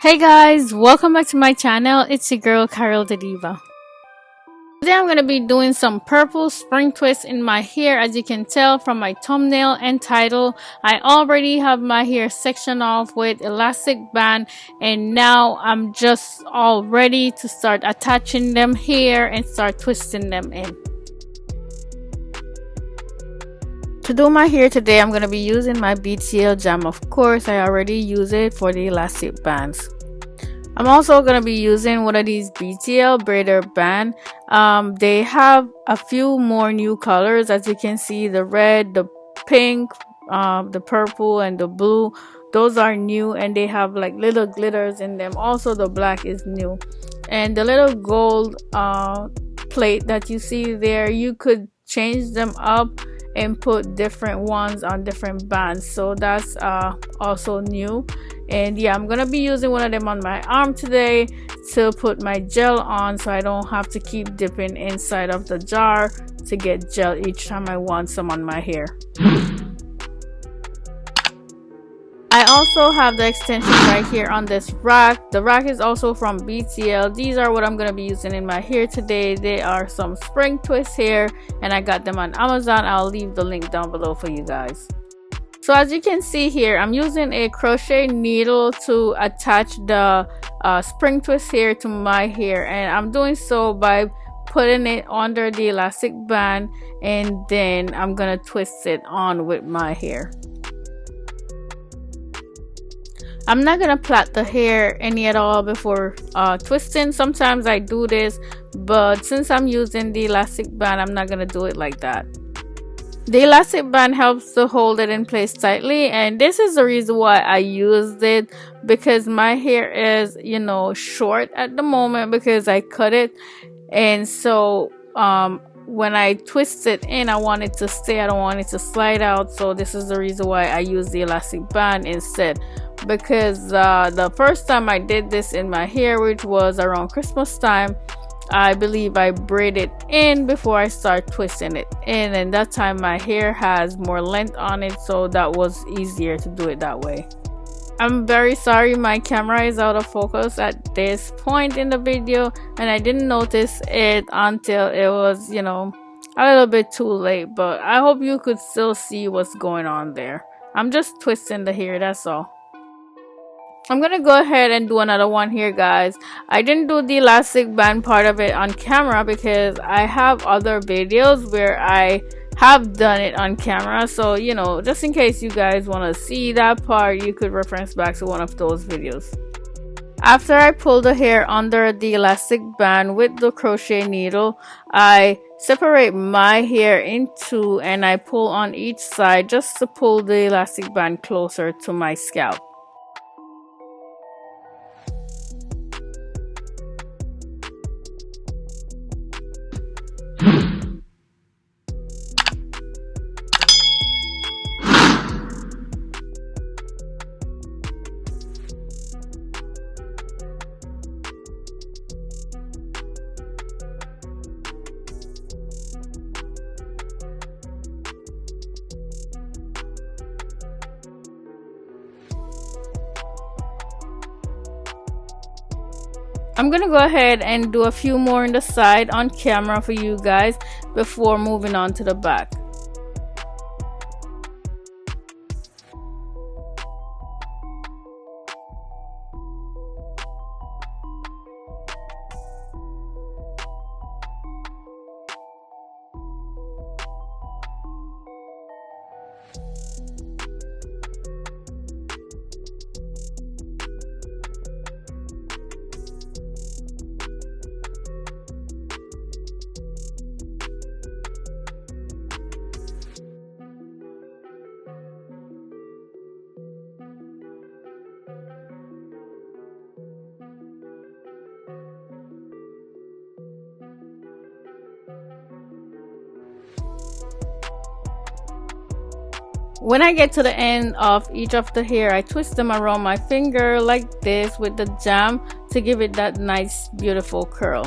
Hey guys, welcome back to my channel. It's your girl Karrill DaDiva. Today I'm going to be doing some purple spring twists in my hair. As you can tell from my thumbnail and title, I already have my hair sectioned off with elastic band, and now I'm just all ready to start attaching them here and start twisting them in. To do my hair today, I'm going to be using my BTL jam. Of course, I already use it for the elastic bands. I'm also going to be using one of these BTL Braider Band. They have a few more new colors. As you can see, the red, the pink, the purple, and the blue. Those are new, and they have like little glitters in them. Also, the black is new. And the little gold plate that you see there, you could change them up and put different ones on different bands, so that's also new. And yeah, I'm gonna be using one of them on my arm today to put my gel on, so I don't have to keep dipping inside of the jar to get gel each time I want some on my hair. I also have the extension right here on this rack. The rack is also from BTL. These are what I'm going to be using in my hair today. They are some spring twists here, and I got them on Amazon. I'll leave the link down below for you guys. So as you can see here, I'm using a crochet needle to attach the spring twist here to my hair, and I'm doing so by putting it under the elastic band, and then I'm going to twist it on with my hair. I'm not gonna plait the hair any at all before twisting. Sometimes I do this, but since I'm using the elastic band, I'm not gonna do it like that. The elastic band helps to hold it in place tightly, and this is the reason why I used it, because my hair is, short at the moment because I cut it, and so when I twist it in, I want it to stay. I don't want it to slide out, so this is the reason why I use the elastic band instead. Because the first time I did this in my hair, which was around Christmas time, I believe I braided in before I start twisting it in, and that time my hair has more length on it, so that was easier to do it that way. I'm very sorry my camera is out of focus at this point in the video, and I didn't notice it until it was, a little bit too late, but I hope you could still see what's going on there. I'm just twisting the hair, that's all. I'm gonna go ahead and do another one here, guys. I didn't do the elastic band part of it on camera because I have other videos where I have done it on camera, so just in case you guys want to see that part, you could reference back to one of those videos. After I pull the hair under the elastic band with the crochet needle, I separate my hair in two and I pull on each side just to pull the elastic band closer to my scalp. I'm gonna go ahead and do a few more on the side on camera for you guys before moving on to the back. When I get to the end of each of the hair, I twist them around my finger like this with the jam to give it that nice, beautiful curl.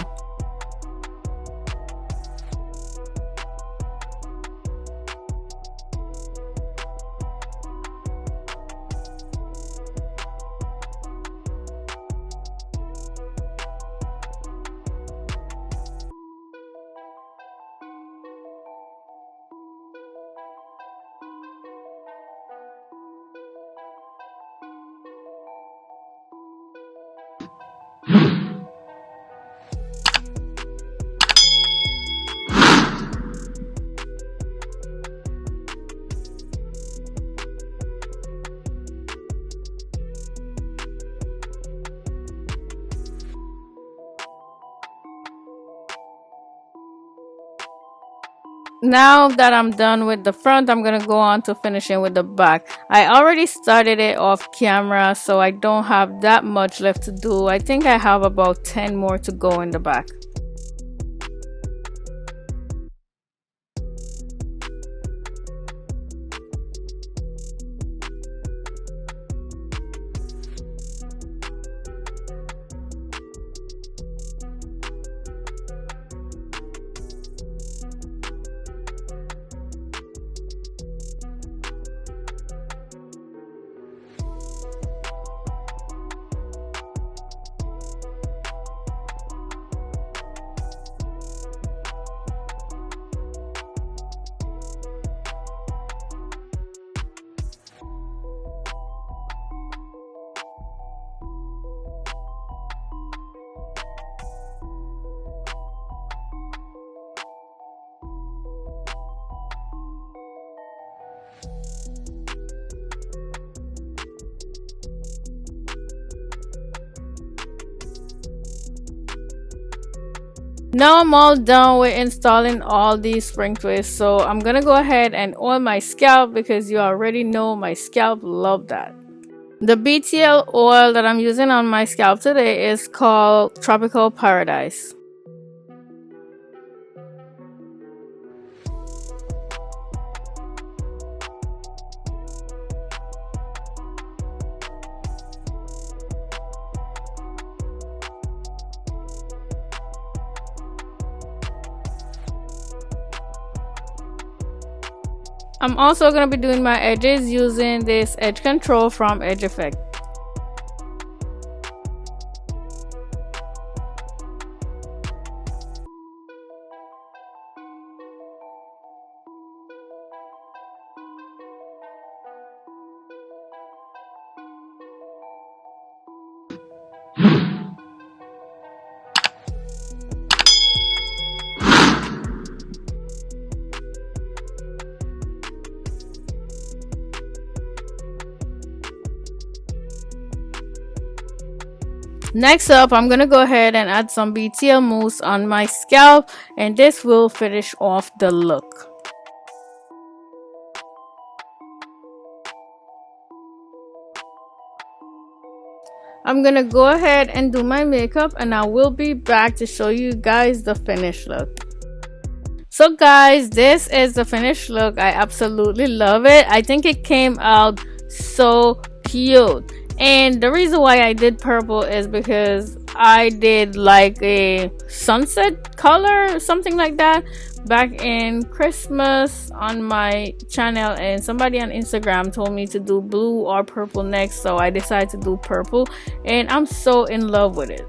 Now that I'm done with the front, I'm gonna go on to finishing with the back. I already started it off camera, so I don't have that much left to do. I think I have about 10 more to go in the back. Now I'm all done with installing all these spring twists, so I'm gonna go ahead and oil my scalp because you already know my scalp love that. The BTL oil that I'm using on my scalp today is called Tropical Paradise. I'm also going to be doing my edges using this edge control from Edge Effect. Next up, I'm going to go ahead and add some BTL mousse on my scalp, and this will finish off the look. I'm going to go ahead and do my makeup, and I will be back to show you guys the finished look. So guys, this is the finished look. I absolutely love it. I think it came out so cute. And the reason why I did purple is because I did like a sunset color or something like that back in Christmas on my channel, and somebody on Instagram told me to do blue or purple next, so I decided to do purple, and I'm so in love with it.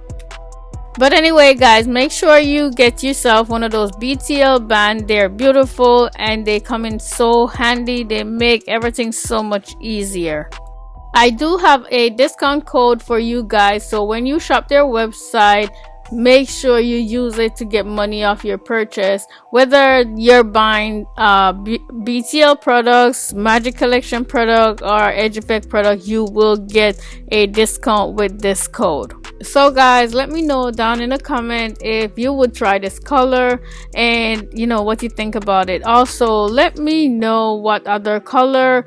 But anyway guys, make sure you get yourself one of those BTL bands. They're beautiful and they come in so handy. They make everything so much easier. I do have a discount code for you guys, so when you shop their website, make sure you use it to get money off your purchase. Whether you're buying BTL products, Magic Collection product, or Edge Effect product, you will get a discount with this code. So guys, let me know down in the comment if you would try this color and you know what you think about it. Also, let me know what other color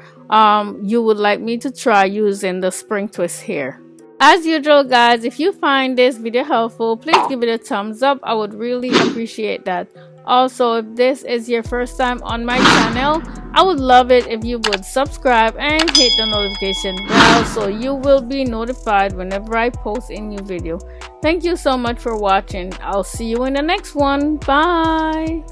you would like me to try using the spring twist here. As usual guys, if you find this video helpful, please give it a thumbs up. I would really appreciate that. Also, if this is your first time on my channel, I would love it if you would subscribe and hit the notification bell so you will be notified whenever I post a new video. Thank you so much for watching. I'll see you in the next one. Bye.